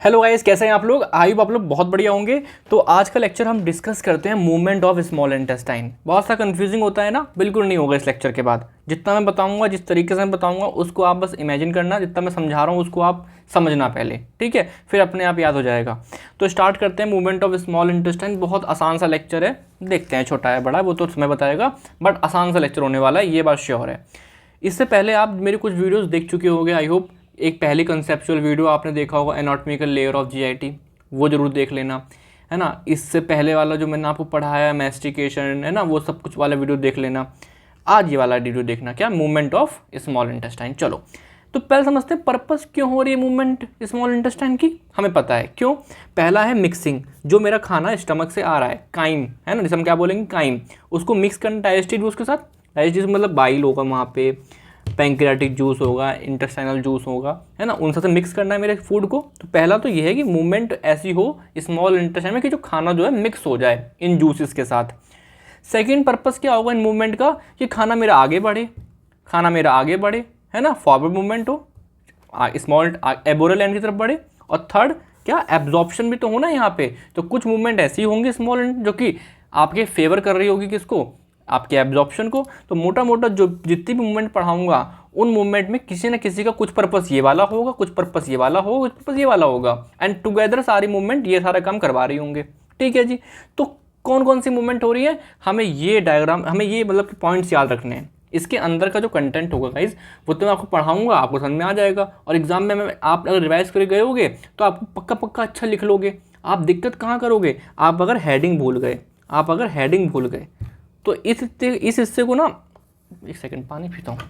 Hello guys, कैसे हैं आप लोग। आई होप आप लोग बहुत बढ़िया होंगे। तो आज का लेक्चर हम डिस्कस करते हैं मूवमेंट ऑफ स्मॉल इंटेस्टाइन। बहुत सा कंफ्यूजिंग होता है ना, बिल्कुल नहीं होगा इस लेक्चर के बाद। जितना मैं बताऊंगा, जिस तरीके से मैं बताऊंगा उसको आप बस इमेजिन करना, जितना मैं समझा रहा हूँ उसको आप समझना पहले, ठीक है, फिर अपने आप याद हो जाएगा। तो स्टार्ट करते हैं मूवमेंट ऑफ स्मॉल इंटेस्टाइन। बहुत आसान सा लेक्चर है, देखते हैं छोटा है बड़ा वो तो समय बताएगा, बट आसान सा लेक्चर होने वाला है, ये बात श्योर है। इससे पहले आप मेरे कुछ वीडियोस देख चुके होंगे आई होप। एक पहली कंसेप्चुअल वीडियो आपने देखा होगा, एनाटॉमिकल लेयर ऑफ जीआईटी, वो जरूर देख लेना, है ना। इससे पहले वाला जो मैंने आपको पढ़ाया मैस्टिकेशन, है ना, वो सब कुछ वाला वीडियो देख लेना। आज ये वाला वीडियो देखना, क्या, मूवमेंट ऑफ स्मॉल इंटेस्टाइन। चलो तो पहले समझते हैं पर्पस क्यों हो रही है मूवमेंट स्मॉल इंटेस्टाइन की। हमें पता है क्यों। पहला है मिक्सिंग, जो मेरा खाना स्टमक से आ रहा है, काइम, है ना, जिसे हम क्या बोलेंगे, काइम, उसको मिक्स करना डाइजेस्टिव जूस के साथ। डाइजेस्टिव मतलब बाइल होगा वहाँ पे, पैंक्रियाटिक जूस होगा, इंटेस्टाइनल जूस होगा, है ना, उन सबसे मिक्स करना है मेरे फूड को। तो पहला तो ये है कि मूवमेंट ऐसी हो स्मॉल इंटेस्टाइन में कि जो खाना जो है मिक्स हो जाए इन जूसेस के साथ। सेकंड पर्पस क्या होगा इन मूवमेंट का, कि खाना मेरा आगे बढ़े, खाना मेरा आगे बढ़े, है ना, फॉरवर्ड मूवमेंट हो, स्मॉल एबोरल एंड की तरफ बढ़े। और थर्ड क्या, एब्जॉर्प्शन भी तो होना है यहाँ पे। तो कुछ मूवमेंट ऐसी होंगी स्मॉल जो कि आपके फेवर कर रही होगी किसको, आपके एब्जॉर्प्शन को। तो मोटा मोटा जो जितनी भी मूवमेंट पढ़ाऊंगा उन मूवमेंट में किसी न किसी का कुछ पर्पस ये वाला होगा, कुछ पर्पस ये वाला होगा, कुछ पर्पस ये वाला होगा, एंड टुगेदर सारी मूवमेंट ये सारा काम करवा रही होंगे। ठीक है जी। तो कौन कौन सी मूवमेंट हो रही है, हमें ये डायग्राम, हमें ये मतलब पॉइंट्स याद रखने हैं। इसके अंदर का जो कंटेंट होगा गाइज, वो तो मैं आपको पढ़ाऊंगा, आपको समझ में आ जाएगा। और एग्जाम में आप अगर रिवाइज करके गए होगे तो आपको पक्का पक्का अच्छा लिख लोगे। आप दिक्कत कहाँ करोगे, आप अगर हेडिंग भूल गए, आप अगर हेडिंग भूल गए तो इस हिस्से को ना, एक सेकंड पानी पीता हूँ।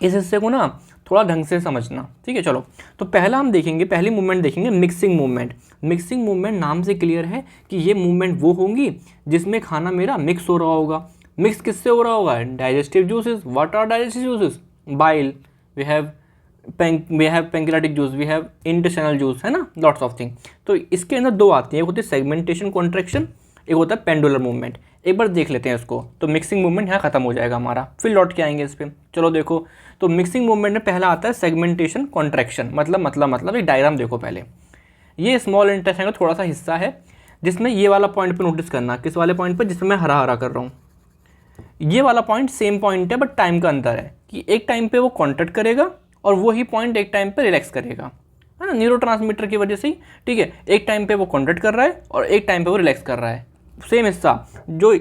इस हिस्से को ना थोड़ा ढंग से समझना, ठीक है। चलो तो पहला हम देखेंगे, पहली मूवमेंट देखेंगे मिक्सिंग मूवमेंट। मिक्सिंग मूवमेंट नाम से क्लियर है कि ये मूवमेंट वो होंगी जिसमें खाना मेरा मिक्स हो रहा होगा। मिक्स किससे हो रहा होगा, digestive juices. What are digestive juices, bile, we have pancreatic juice, we have intestinal juice, है ना, लॉट्स ऑफ थिंग। तो इसके अंदर दो आती हैं, एक होती है सेगमेंटेशन कॉन्ट्रैक्शन, एक होता है पेंडुलर मूवमेंट। एक बार देख लेते हैं इसको, तो मिक्सिंग मूवमेंट यहाँ खत्म हो जाएगा हमारा, फिर लौट के आएंगे इस पर। चलो देखो, तो मिक्सिंग मूवमेंट में पहला आता है सेगमेंटेशन कॉन्ट्रैक्शन। मतलब एक डायग्राम देखो पहले। ये स्मॉल इंटेस्टाइन का थोड़ा सा हिस्सा है जिसमें ये वाला पॉइंट पे नोटिस करना, किस वाले पॉइंट पे, जिसमें मैं हरा हरा कर रहा हूँ। ये वाला पॉइंट सेम पॉइंट है बट टाइम का अंतर है, कि एक टाइम पे वो कॉन्ट्रैक्ट करेगा और वही पॉइंट एक टाइम पे रिलैक्स करेगा, है ना, न्यूरोट्रांसमीटर की वजह से ही। ठीक है, एक टाइम पे वो कॉन्ट्रैक्ट कर रहा है और एक टाइम पे वो रिलैक्स कर रहा है। सेम हिस्सा जो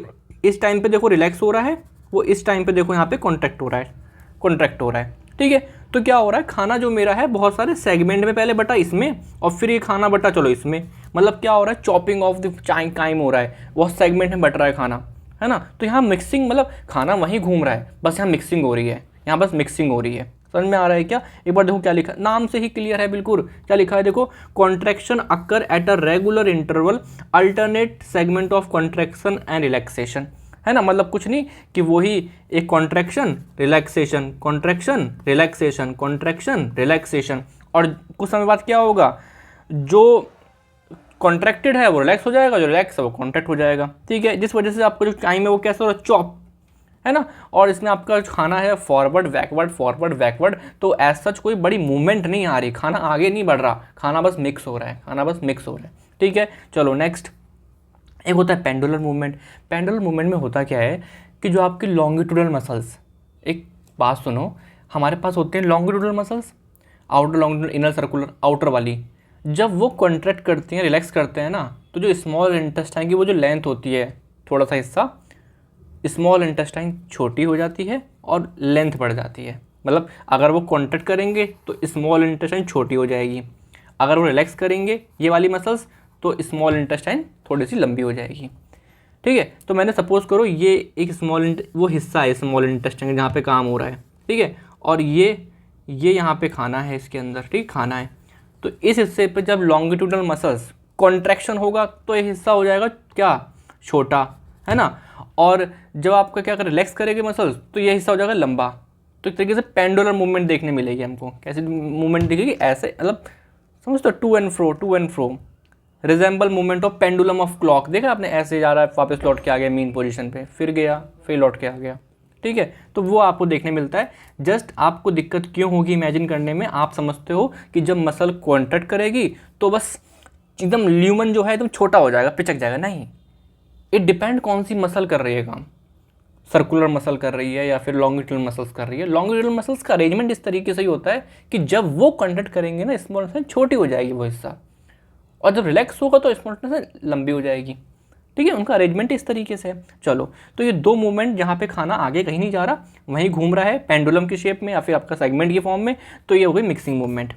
इस टाइम पे देखो रिलैक्स हो रहा है, वो इस टाइम पे देखो यहाँ पे कॉन्ट्रैक्ट हो रहा है, कॉन्ट्रैक्ट हो रहा है। ठीक है, तो क्या हो रहा है, खाना जो मेरा है बहुत सारे सेगमेंट में पहले बटा इसमें, और फिर ये खाना बटा चलो इसमें। मतलब क्या हो रहा है, चॉपिंग ऑफ द काइम हो रहा है, बहुत सेगमेंट में बट रहा है खाना, है ना। तो यहाँ मिक्सिंग, मतलब खाना वहीं घूम रहा है, बस यहाँ मिक्सिंग हो रही है, यहाँ बस मिक्सिंग हो रही है। समझ में आ रहा है क्या। एक बार देखो क्या लिखा, नाम से ही क्लियर है बिल्कुल, क्या लिखा है देखो, contraction occur at a regular interval, alternate segment of contraction and relaxation, है ना। मतलब कुछ नहीं कि वही एक contraction relaxation, contraction relaxation, contraction relaxation. और कुछ समय बाद क्या होगा, जो कॉन्ट्रैक्टेड है वो रिलैक्स हो जाएगा, जो रिलैक्स है वो कॉन्ट्रैक्ट हो जाएगा। ठीक है, जिस वजह से आपका जो टाइम है वो कैसा हो रहा है, चॉप, है ना। और इसमें आपका खाना है फॉरवर्ड बैकवर्ड, फॉरवर्ड बैकवर्ड। तो एज सच कोई बड़ी मूवमेंट नहीं आ रही, खाना आगे नहीं बढ़ रहा, खाना बस मिक्स हो रहा है, खाना बस मिक्स हो रहा है। ठीक है, चलो नेक्स्ट। एक होता है पेंडुलर मूवमेंट। पेंडुलर मूवमेंट में होता क्या है कि जो आपकी लॉन्गिट्यूडल मसल्स, एक बात सुनो, हमारे पास होते हैं longitudinal muscles, outer longitudinal, inner circular, outer वाली। जब वो कॉन्ट्रैक्ट करती हैं, रिलैक्स करते हैं ना, तो जो स्मॉल इंटेस्टाइन की वो जो लेंथ होती है, थोड़ा सा हिस्सा, स्मॉल इंटेस्टाइन छोटी हो जाती है और लेंथ बढ़ जाती है। मतलब अगर वो कॉन्ट्रैक्ट करेंगे तो स्मॉल इंटेस्टाइन छोटी हो जाएगी, अगर वो रिलैक्स करेंगे ये वाली मसल्स तो स्मॉल इंटेस्टाइन थोड़ी सी लंबी हो जाएगी। ठीक है, तो मैंने सपोज करो ये एक वो हिस्सा है स्मॉल इंटेस्टाइन जहाँ पे काम हो रहा है, ठीक है, और ये यहाँ पे खाना है, इसके अंदर, ठीक, खाना है। तो इस हिस्से पे जब लॉन्गिट्यूडल मसल्स कॉन्ट्रैक्शन होगा तो ये हिस्सा हो जाएगा क्या, छोटा, है ना। और जब आपका क्या कर रिलैक्स करेगी मसल्स तो ये हिस्सा हो जाएगा लंबा। तो एक तरीके से पेंडुलर मूवमेंट देखने मिलेगी हमको। कैसी मूवमेंट दिखेगी, ऐसे, मतलब समझ तो, to and fro, resemble movement of pendulum of clock. देखा आपने, ऐसे जा रहा है, वापस लौट के आ गया मीन पोजीशन पे, फिर गया, फिर लौट के आ गया, ठीक है। तो वो आपको देखने मिलता है। जस्ट आपको दिक्कत क्यों होगी इमेजिन करने में, आप समझते हो कि जब मसल कॉन्ट्रैक्ट करेगी तो बस एकदम ल्यूमन जो है एकदम छोटा हो जाएगा, पिचक जाएगा, नहीं। इट डिपेंड कौन सी मसल कर रही है काम, सर्कुलर मसल कर रही है या फिर लॉन्गिट्यूडनल मसल्स कर रही है। लॉन्गिट्यूडनल मसल्स का अरेंजमेंट इस तरीके से ही होता है कि जब वो कॉन्ट्रैक्ट करेंगे ना स्मॉल इंटेस्टाइन छोटी हो जाएगी वो हिस्सा, और जब रिलैक्स होगा तो स्मॉल इंटेस्टाइन लंबी हो जाएगी, ठीक है। उनका अरेंजमेंट इस तरीके से है। चलो, तो ये दो मूवमेंट जहाँ पे खाना आगे कहीं नहीं जा रहा, वहीं घूम रहा है पेंडुलम की शेप में या फिर आपका सेगमेंट की फॉर्म में, तो ये हो गई मिक्सिंग मूवमेंट।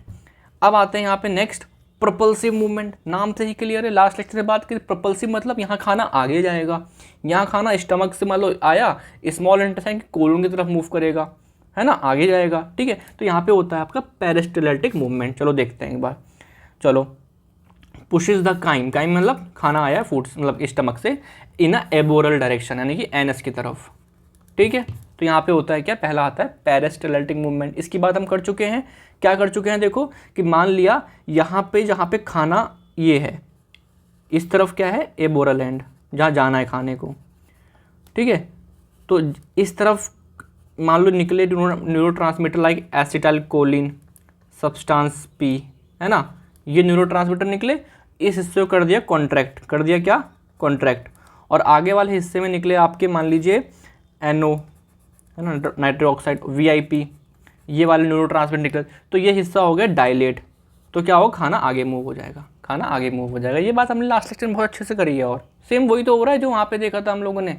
अब आते हैं यहाँ पे नेक्स्ट प्रोपल्सिव मूवमेंट। नाम से ही क्लियर है, लास्ट लेक्चर से बात करें, प्रोपल्सिव मतलब यहाँ खाना आगे जाएगा। यहाँ खाना स्टमक से मान लो आया, स्मॉल इंटेस्टाइन के कोलन की तरफ मूव करेगा, है ना, आगे जाएगा, ठीक है। तो यहाँ पे होता है आपका पेरिस्टाल्टिक मूवमेंट। चलो देखते हैं एक बार। चलो, पुशेस द काइम, काइम मतलब खाना आया फूड मतलब स्टमक से इन अ एबोरल डायरेक्शन, यानी कि एनएस की तरफ, ठीक है। तो यहाँ पे होता है क्या, पहला आता है पेरिस्टाल्टिक मूवमेंट। इसकी बात हम कर चुके हैं, क्या कर चुके हैं, देखो कि मान लिया यहाँ पे जहाँ पे खाना ये है, इस तरफ क्या है, एबोरल एंड, जहाँ जाना है खाने को, ठीक है। तो इस तरफ मान लो निकले neurotransmitter like acetylcholine, substance P, है ना, ये न्यूरोट्रांसमीटर निकले, इस हिस्से को कर दिया कॉन्ट्रैक्ट, कर दिया क्या, कॉन्ट्रैक्ट, और आगे वाले हिस्से में निकले आपके मान लीजिए एनओ, है ना, नाइट्रिक ऑक्साइड, वीआईपी, ये वाले न्यूरोट्रांसमीटर निकले, तो ये हिस्सा हो गया डायलेट। तो क्या होगा, खाना आगे मूव हो जाएगा, खाना आगे मूव हो जाएगा। ये बात हमने लास्ट लेक्चर में बहुत अच्छे से करी है, और सेम वही तो हो रहा है जो वहाँ पे देखा था हम लोगों ने,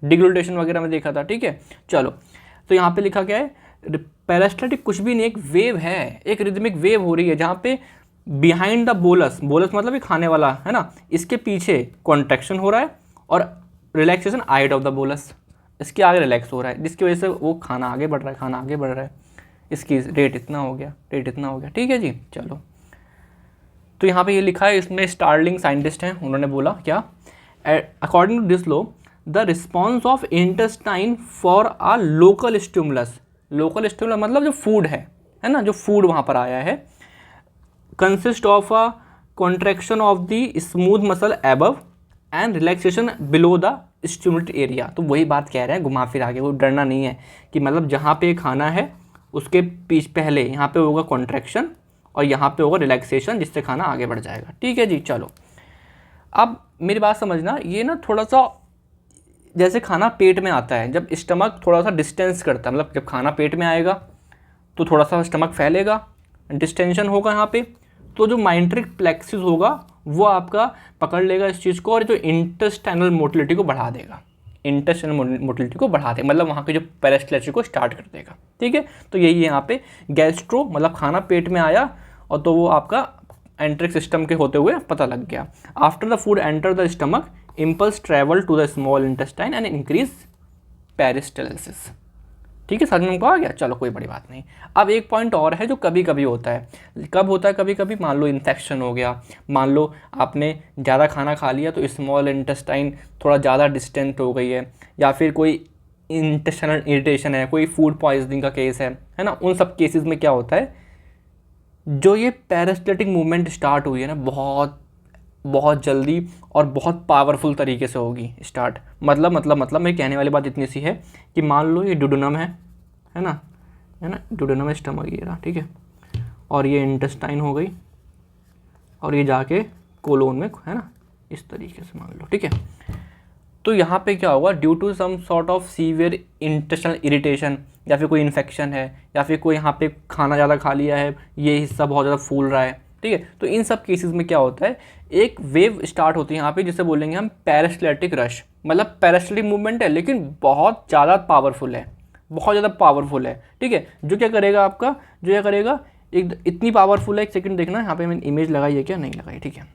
डिग्लूटेशन वगैरह में देखा था, ठीक है। चलो, तो यहाँ पे लिखा क्या है, पेरिस्टाल्टिक कुछ भी नहीं, एक वेव है, एक रिदमिक वेव हो रही है जहाँ पे बिहाइंड द बोलस, बोलस मतलब ये खाने वाला, है ना, इसके पीछे कॉन्ट्रैक्शन हो रहा है और relaxation aid of the bolus, इसके आगे रिलैक्स हो रहा है, जिसकी वजह से वो खाना आगे बढ़ रहा है, खाना आगे बढ़ रहा है, इसकी रेट इतना हो गया, रेट इतना हो गया, ठीक है जी। चलो, तो यहाँ पे ये लिखा है, इसमें स्टार्लिंग साइंटिस्ट हैं, उन्होंने बोला क्या, according to this law the response of intestine for a local stimulus, local stimulus मतलब जो फूड है ना, जो फूड वहाँ पर आया है, consist of a contraction of the smooth muscle above and relaxation below the stimulated area. तो वही बात कह रहे हैं, घुमा फिर आगे, वो डरना नहीं है कि मतलब जहाँ पे खाना है उसके पहले यहाँ पे होगा कॉन्ट्रैक्शन और यहाँ पे होगा रिलैक्सेशन, जिससे खाना आगे बढ़ जाएगा, ठीक है जी। चलो, अब मेरी बात समझना, ये ना थोड़ा सा जैसे खाना पेट में आता है, जब स्टमक थोड़ा सा डिस्टेंस करता है, मतलब जब खाना पेट में आएगा तो थोड़ा सा स्टमक फैलेगा, डिस्टेंशन होगा यहाँ पे, तो जो माइंट्रिक प्लेक्सिस होगा वो आपका पकड़ लेगा इस चीज़ को और जो इंटेस्टाइनल मोटिलिटी को बढ़ा देगा, इंटेस्टाइनल मोटिलिटी को बढ़ा देगा, मतलब वहाँ के जो पेरिस्टाल्टिक को स्टार्ट कर देगा, ठीक है। तो यही है यहाँ पे गैस्ट्रो, मतलब खाना पेट में आया और तो वो आपका एंट्रिक सिस्टम के होते हुए पता लग गया। After the food enter the stomach impulse travel to the small intestine and increase peristalsis, ठीक है, समझ में आ गया। चलो, कोई बड़ी बात नहीं। अब एक पॉइंट और है जो कभी कभी होता है, कब होता है, कभी कभी मान लो इन्फेक्शन हो गया, मान लो आपने ज़्यादा खाना खा लिया तो स्मॉल इंटेस्टाइन थोड़ा ज़्यादा डिस्टेंट हो गई है, या फिर कोई इंटेस्टाइनल इरिटेशन है, कोई फूड पॉइजनिंग का केस है ना, उन सब केसेस में क्या होता है, जो ये पेरिस्टाल्टिक मूवमेंट स्टार्ट हुई है ना, बहुत बहुत जल्दी और बहुत पावरफुल तरीके से होगी स्टार्ट। मतलब मेरी कहने वाली बात इतनी सी है कि मान लो ये डुडेनम है ना, डुडेनम स्टमक ये रहा, ठीक है, और ये इंटेस्टाइन हो गई और ये जाके कोलोन में, है ना, इस तरीके से मान लो, ठीक है। तो यहाँ पे क्या होगा, due to some sort of severe intestinal irritation, या फिर कोई इन्फेक्शन है, या फिर कोई यहाँ पे खाना ज़्यादा खा लिया है, ये हिस्सा बहुत ज़्यादा फूल रहा है, ठीक है। तो इन सब केसेस में क्या होता है, एक वेव स्टार्ट होती है यहाँ पे, जिसे बोलेंगे हम पेरिस्टाल्टिक रश, मतलब पेरिस्टाल्टिक मूवमेंट है लेकिन बहुत ज़्यादा पावरफुल है, बहुत ज़्यादा पावरफुल है, ठीक है। जो क्या करेगा आपका, जो क्या करेगा, एक इतनी पावरफुल है, एक सेकंड देखना यहाँ पे मैंने इमेज लगाई है क्या, नहीं लगाई, ठीक है।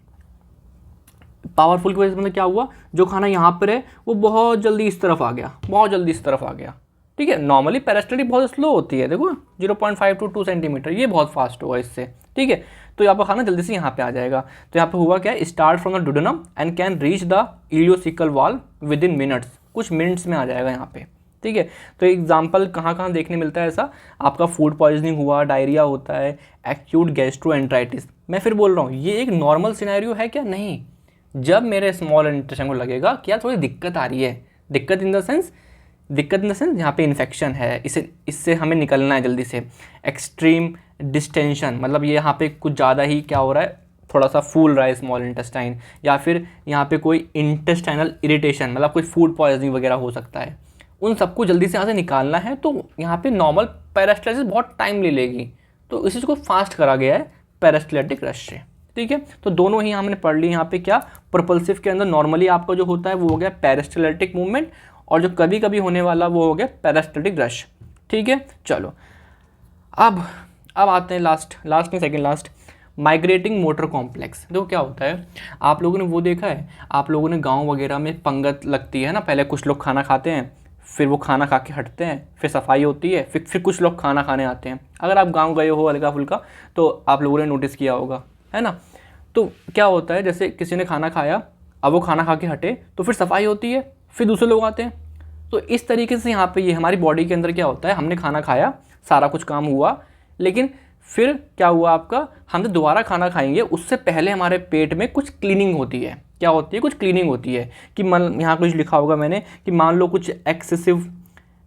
पावरफुल की वजह से मतलब क्या हुआ, जो खाना यहाँ पर है वो बहुत जल्दी इस तरफ आ गया, बहुत जल्दी इस तरफ आ गया, ठीक है। नॉर्मली पेरिस्टाल्टिक बहुत स्लो होती है, देखो 0.5 to 2 सेंटीमीटर, ये बहुत फास्ट होगा इससे, ठीक है। तो यहाँ पर खाना जल्दी से यहाँ पे आ जाएगा। तो यहाँ पे हुआ क्या, start from the duodenum and can reach the ileocaecal wall with in minutes, कुछ मिनट्स में आ जाएगा यहाँ पे, ठीक है। तो एग्जाम्पल कहाँ कहाँ देखने मिलता है ऐसा, आपका फूड पॉइजनिंग हुआ, डायरिया होता है, एक्यूट गैस्ट्रोएंटराइटिस। मैं फिर बोल रहा हूँ ये एक नॉर्मल सिनेरियो है क्या, नहीं, जब मेरे स्मॉल इंटेस्टाइन को लगेगा कि यार थोड़ी दिक्कत आ रही है, दिक्कत इन द सेंस दिक्कत इन द सेंस यहाँ पे इन्फेक्शन है, इससे हमें निकलना है जल्दी से। एक्सट्रीम डिस्टेंशन मतलब ये यहाँ पे कुछ ज़्यादा ही क्या हो रहा है, थोड़ा सा फूल रहा है स्मॉल इंटेस्टाइन, या फिर यहाँ पे कोई इंटेस्टाइनल इरिटेशन मतलब कोई फूड पॉइजनिंग वगैरह हो सकता है। उन सबको जल्दी से यहाँ से निकालना है, तो यहाँ पे नॉर्मल पेरिस्टाल्सिस बहुत टाइम ले लेगी, तो इसी को फास्ट करा गया है पेरिस्टाल्टिक रश से। ठीक है, तो दोनों ही हमने पढ़ ली यहाँ पे। क्या प्रोपल्सिव के अंदर नॉर्मली आपका जो होता है वो हो गया पेरिस्टाल्टिक मूवमेंट, और जो कभी कभी होने वाला वो हो गया पेरिस्टाल्टिक रश। ठीक है, चलो अब आते हैं लास्ट नहीं second last, migrating motor complex. देखो क्या होता है, आप लोगों ने वो देखा है, आप लोगों ने गांव वगैरह में पंगत लगती है ना, पहले कुछ लोग खाना खाते हैं, फिर वो खाना खा के हटते हैं, फिर सफाई होती है, फिर कुछ लोग खाना खाने आते हैं। अगर आप गांव गए हो हल्का फुल्का तो आप लोगों ने नोटिस किया होगा, है ना। तो क्या होता है, जैसे किसी ने खाना खाया, अब वो खाना खा के हटे तो फिर सफाई होती है, फिर दूसरे लोग आते हैं। तो इस तरीके से यहाँ पे ये हमारी बॉडी के अंदर क्या होता है, हमने खाना खाया, सारा कुछ काम हुआ, लेकिन फिर क्या हुआ आपका, हम जब दोबारा खाना खाएंगे उससे पहले हमारे पेट में कुछ क्लीनिंग होती है। क्या होती है, कुछ क्लीनिंग होती है कि यहाँ कुछ लिखा होगा मैंने कि मान लो कुछ एक्सेसिव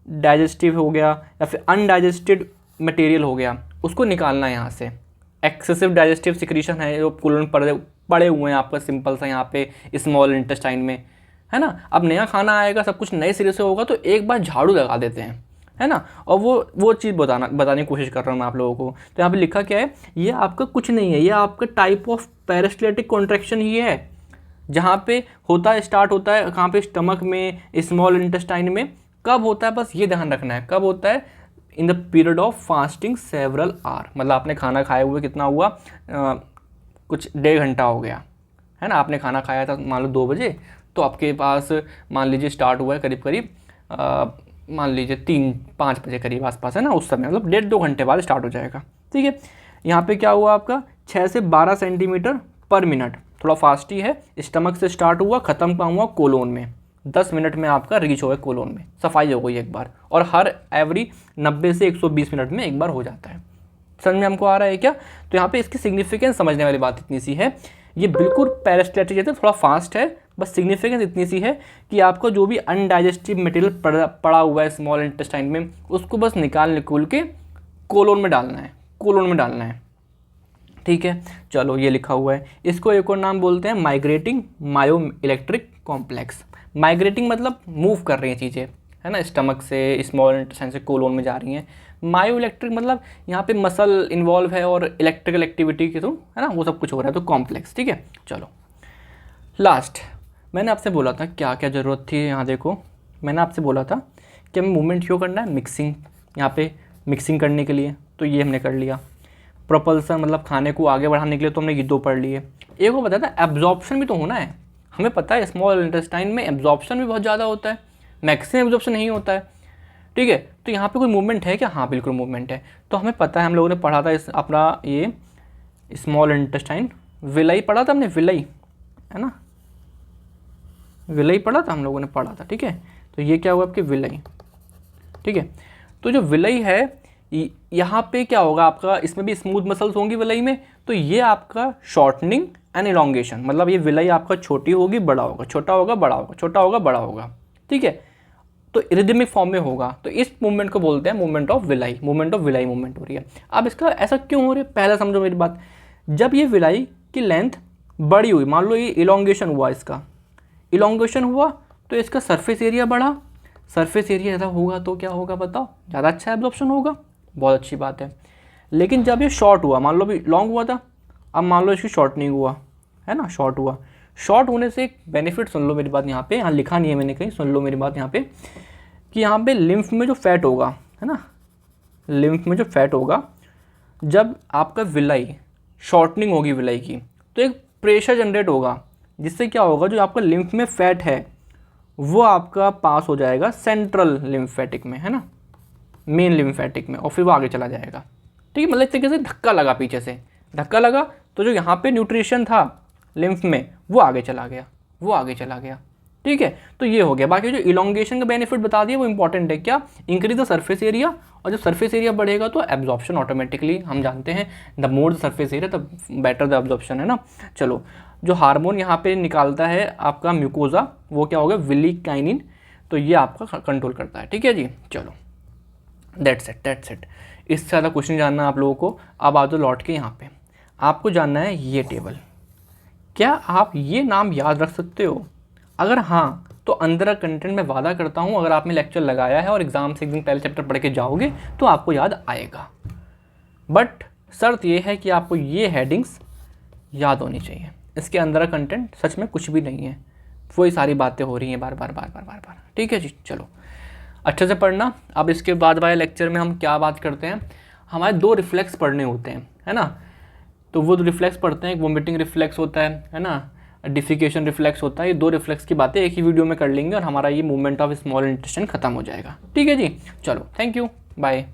डाइजेस्टिव हो गया या फिर अनडाइजेस्टेड मटेरियल हो गया, उसको निकालना है यहाँ से। एक्सेसिव डाइजेस्टिव सिक्रीशन है जो कोलन पड़े हुए हैं आपका सिंपल सा यहाँ पे स्मॉल इंटेस्टाइन में, है ना। अब नया खाना आएगा, सब कुछ नए सिरे से होगा, तो एक बार झाड़ू लगा देते हैं, है ना। और वो चीज़ बताने की कोशिश कर रहा हूँ मैं आप लोगों को। तो यहाँ पे लिखा क्या है, ये आपका कुछ नहीं है, ये आपका टाइप ऑफ पेरिस्टाल्टिक कॉन्ट्रैक्शन ही है, जहाँ पे स्टार्ट होता है कहाँ पे, स्टमक में, स्मॉल इंटेस्टाइन में। कब होता है, बस ये ध्यान रखना है, कब होता है, in the period of fasting several hour, मतलब आपने खाना खाए हुए कितना हुआ, कुछ 1.5 घंटा हो गया, है ना। आपने खाना खाया था मान लो 2 बजे, तो आपके पास मान लीजिए स्टार्ट हुआ है करीब मान लीजिए 3-5 बजे करीब आसपास, है ना, उस समय मतलब 1.5-2 घंटे बाद स्टार्ट हो जाएगा। ठीक है, यहाँ पे क्या हुआ आपका 6 से 12 सेंटीमीटर पर मिनट, थोड़ा फास्ट ही है। स्टमक से स्टार्ट हुआ, ख़त्म कहाँ हुआ, कोलोन में। 10 मिनट में आपका रीच हो गया कोलोन में, सफाई हो गई एक बार, और हर एवरी 90 से 120 मिनट में एक बार हो जाता है। समझ में हमको आ रहा है क्या। तो यहाँ पे इसकी सिग्निफिकेंस समझने वाली बात इतनी सी है, ये बिल्कुल पेरिस्टाल्टिक जैसे थोड़ा फास्ट है, बस सिग्निफिकेंस इतनी सी है कि आपको जो भी अनडाइजेस्टिव मटेरियल पड़ा हुआ है स्मॉल इंटेस्टाइन में, उसको बस निकाल के कोलोन में डालना है। ठीक है, चलो ये लिखा हुआ है। इसको एक और नाम बोलते हैं माइग्रेटिंग मायो इलेक्ट्रिक कॉम्प्लेक्स। माइग्रेटिंग मतलब मूव कर रही हैं चीज़ें, है ना, स्टमक से स्मॉल इंटेस्टाइन से कोलोन में जा रही हैं। मायो इलेक्ट्रिक मतलब यहाँ पे मसल इन्वॉल्व है और इलेक्ट्रिकल एक्टिविटी के थ्रू, है ना, वो सब कुछ हो रहा है, तो कॉम्प्लेक्स। ठीक है, चलो लास्ट, मैंने आपसे बोला था क्या क्या ज़रूरत थी। यहाँ देखो, मैंने आपसे बोला था कि हमें मूवमेंट क्यों करना है, मिक्सिंग, यहाँ पे मिक्सिंग करने के लिए, तो ये हमने कर लिया। प्रोपल्सन मतलब खाने को आगे बढ़ाने के लिए, तो हमने ये 2 पढ़ लिए। एक वो बताया था एब्जॉर्प्शन भी तो होना है, हमें पता है स्मॉल इंटेस्टाइन में एब्जॉर्प्शन भी बहुत ज़्यादा होता है, मैक्सिमम एब्जॉर्प्शन नहीं होता है। ठीक है, तो यहाँ पे कोई मूवमेंट है क्या, हाँ बिल्कुल मूवमेंट है। तो हमें पता है, हम लोगों ने पढ़ा था अपना ये स्मॉल इंटेस्टाइन, विलाई पढ़ा था हमने, विलाई, है ना, विलाई पढ़ा था, हम लोगों ने पढ़ा था। ठीक है, तो ये क्या हुआ आपकी विलाई। ठीक है, तो जो विलाई है यहाँ पे क्या होगा आपका, इसमें भी स्मूथ मसल्स होंगी विलाई में, तो ये आपका शॉर्टनिंग एंड इलोंगेशन, मतलब ये विलाई आपका छोटी होगी बड़ा होगा, छोटा होगा बड़ा होगा, छोटा होगा बड़ा होगा। ठीक है, तो रिदमिक फॉर्म में होगा, तो इस मूवमेंट को बोलते हैं मूवमेंट ऑफ विलाई मूवमेंट हो रही है। अब इसका ऐसा क्यों हो रही है, पहले समझो मेरी बात। जब ये विलाई की लेंथ बड़ी हुई, मान लो ये इलोंगेशन हुआ, इसका इलोंगेशन हुआ तो इसका सरफेस एरिया बढ़ा, सरफेस एरिया ऐसा होगा तो क्या होगा बताओ, ज़्यादा अच्छा एब्जॉर्प्शन होगा, बहुत अच्छी बात है। लेकिन जब ये शॉर्ट हुआ, मान लो भी लॉन्ग हुआ था, अब मान लो इसकी शॉर्टनिंग हुआ, है ना, शॉर्ट हुआ, शॉर्ट होने से एक बेनिफिट सुन लो मेरी बात, यहाँ पे, यहाँ लिखा नहीं है मैंने कहीं, सुन लो मेरी बात यहाँ पे, कि यहाँ पे लिम्फ में जो फैट होगा, है ना, लिम्फ में जो फैट होगा, जब आपका विलाई शॉर्टनिंग होगी विलाई की, तो एक प्रेशर जनरेट होगा, जिससे क्या होगा, जो आपका लिम्फ में फैट है वो आपका पास हो जाएगा सेंट्रल लिम्फेटिक में, है ना, मेन लिम्फेटिक में, और फिर वो आगे चला जाएगा। ठीक है, मतलब इस तरीके से धक्का लगा, पीछे से धक्का लगा, तो जो यहाँ पे न्यूट्रिशन था लिम्फ में वो आगे चला गया। ठीक है, तो ये हो गया। बाकी जो इलोंगेशन का बेनिफिट बता दिया वो इंपॉर्टेंट है, क्या, इंक्रीज द सरफेस एरिया, और जब सरफेस एरिया बढ़ेगा तो एब्जॉर्प्शन ऑटोमेटिकली, हम जानते हैं the more the surface area the better the absorption, है ना। चलो, जो हार्मोन यहाँ पे निकालता है आपका म्यूकोजा, वो क्या होगा, विलिकाइनिन। तो ये आपका कंट्रोल करता है। ठीक है जी, चलो दैट्स इट। इससे ज़्यादा कुछ नहीं जानना आप लोगों को। अब आ जाओ लौट के यहाँ पे, आपको जानना है ये टेबल। क्या आप ये नाम याद रख सकते हो? अगर हाँ तो अंदर का कंटेंट मैं वादा करता हूँ, अगर आपने लेक्चर लगाया है और एग्ज़ाम से एक दिन पहले चैप्टर पढ़ के जाओगे तो आपको याद आएगा। बट शर्त ये है कि आपको ये हेडिंग्स याद होनी चाहिए। इसके अंदर का कंटेंट सच में कुछ भी नहीं है, वही सारी बातें हो रही हैं बार बार। ठीक है जी, चलो अच्छे से पढ़ना। अब इसके बाद वाले लेक्चर में हम क्या बात करते हैं, हमारे 2 रिफ्लेक्स पढ़ने होते हैं, है ना। तो वो रिफ्लेक्स पढ़ते हैं, वोमिटिंग रिफ्लेक्स होता है ना, डिफिकेशन रिफ्लेक्स होता है। ये 2 रिफ्लेक्स की बातें एक ही वीडियो में कर लेंगे और हमारा ये मूवमेंट ऑफ स्मॉल इंटेस्टाइन खत्म हो जाएगा। ठीक है जी, चलो थैंक यू, बाय।